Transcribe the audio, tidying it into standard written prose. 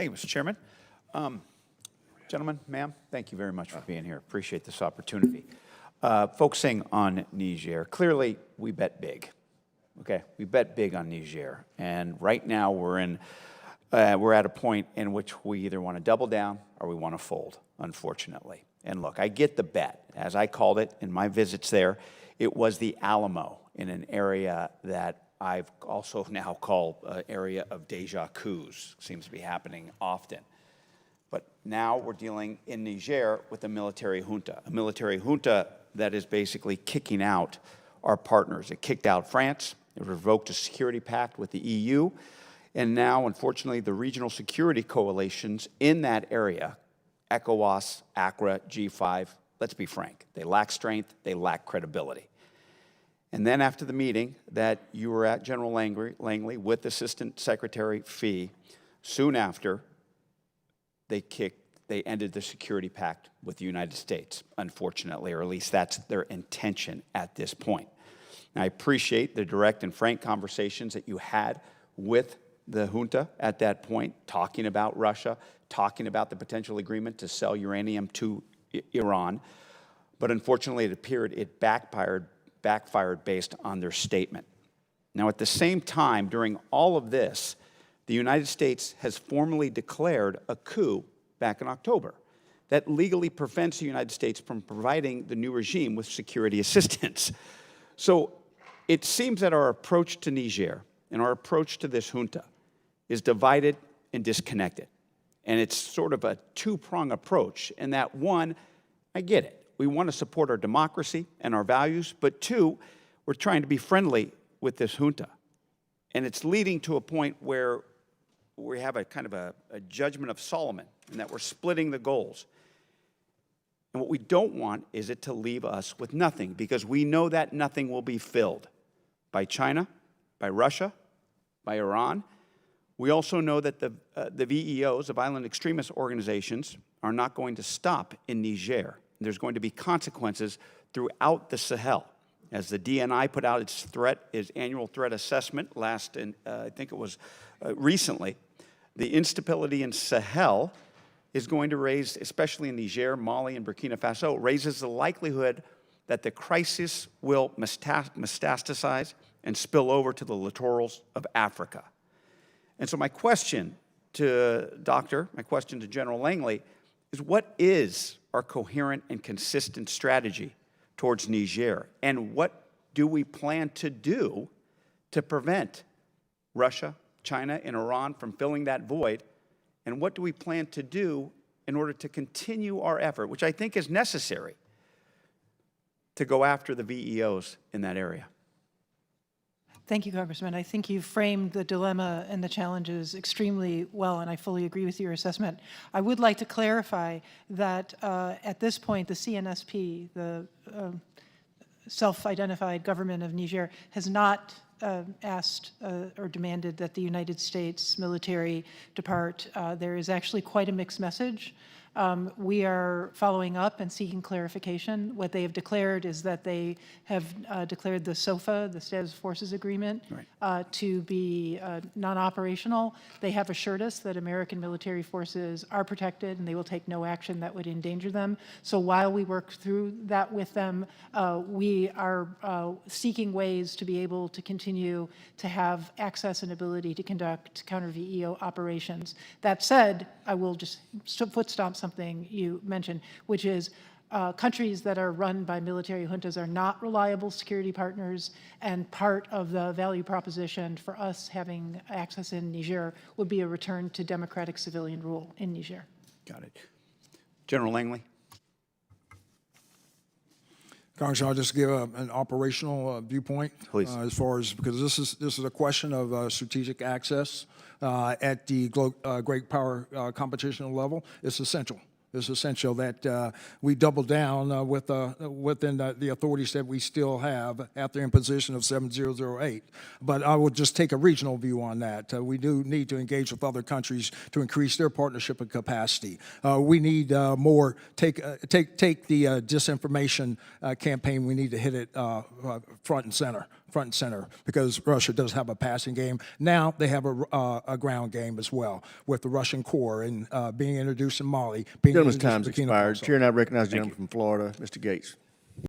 Thank you, Mr. Chairman. Gentlemen, ma'am, thank you very much for being here. Appreciate this opportunity. Focusing on Niger, clearly we bet big. Okay, we bet big on Niger, and right now we're at a point in which we either want to double down or we want to fold, unfortunately. And look, I get the bet. As I called it in my visits there, it was the Alamo in an area that I've also now called an area of déjà coups. Seems to be happening often. But now we're dealing in Niger with a military junta that is basically kicking out our partners. It kicked out France, it revoked a security pact with the EU, and now, unfortunately, the regional security coalitions in that area, ECOWAS, ACRA, G5, let's be frank, they lack strength, they lack credibility. And then after the meeting that you were at, General Langley, with Assistant Secretary Fee, soon after, they ended the security pact with the United States, unfortunately, or at least that's their intention at this point. Now, I appreciate the direct and frank conversations that you had with the junta at that point, talking about Russia, talking about the potential agreement to sell uranium to Iran, but unfortunately it appeared it backfired based on their statement. Now, at the same time, during all of this, the United States has formally declared a coup back in October that legally prevents the United States from providing the new regime with security assistance. So it seems that our approach to Niger and our approach to this junta is divided and disconnected. And it's sort of a two-prong approach in that, one, I get it. We want to support our democracy and our values, but two, we're trying to be friendly with this junta. And it's leading to a point where we have a kind of a judgment of Solomon, and that we're splitting the goals. And what we don't want is it to leave us with nothing, because we know that nothing will be filled by China, by Russia, by Iran. We also know that the VEOs, the violent extremist organizations, are not going to stop in Niger. There's going to be consequences throughout the Sahel. As the DNI put out its annual threat assessment I think it was recently, the instability in Sahel is going to raise, especially in Niger, Mali, and Burkina Faso, raises the likelihood that the crisis will metastasize and spill over to the littorals of Africa. And so my question to General Langley is, what is our coherent and consistent strategy towards Niger? And what do we plan to do to prevent Russia, China, and Iran from filling that void? And what do we plan to do in order to continue our effort, which I think is necessary, to go after the VEOs in that area? Thank you, Congressman. I think you framed the dilemma and the challenges extremely well, and I fully agree with your assessment. I would like to clarify that at this point, the CNSP, the self-identified government of Niger, has not asked or demanded that the United States military depart. There is actually quite a mixed message. We are following up and seeking clarification. What they have declared is that they have declared the SOFA, the Status of Forces Agreement, to be non-operational. They have assured us that American military forces are protected and they will take no action that would endanger them. So while we work through that with them, we are seeking ways to be able to continue to have access and ability to conduct counter-VEO operations. That said, I will just foot stomp something you mentioned, which is countries that are run by military juntas are not reliable security partners, and part of the value proposition for us having access in Niger would be a return to democratic civilian rule in Niger. Got it. General Langley. Congressman, I'll just give an operational viewpoint. Please. As far as, because this is a question of strategic access at the great power competition level. It's essential. It's essential that we double down within the authorities that we still have after imposition of 7008. But I will just take a regional view on that. We do need to engage with other countries to increase their partnership and capacity. We need more, take the disinformation campaign, we need to hit it front and center, front and center, because Russia does have a passing game. Now they have a ground game as well, with the Russian Corps and being introduced in Mali. Being Gentleman's introduced time's in Burkina expired. Faso. Chair now recognizes the gentleman from Florida, Mr. Gates.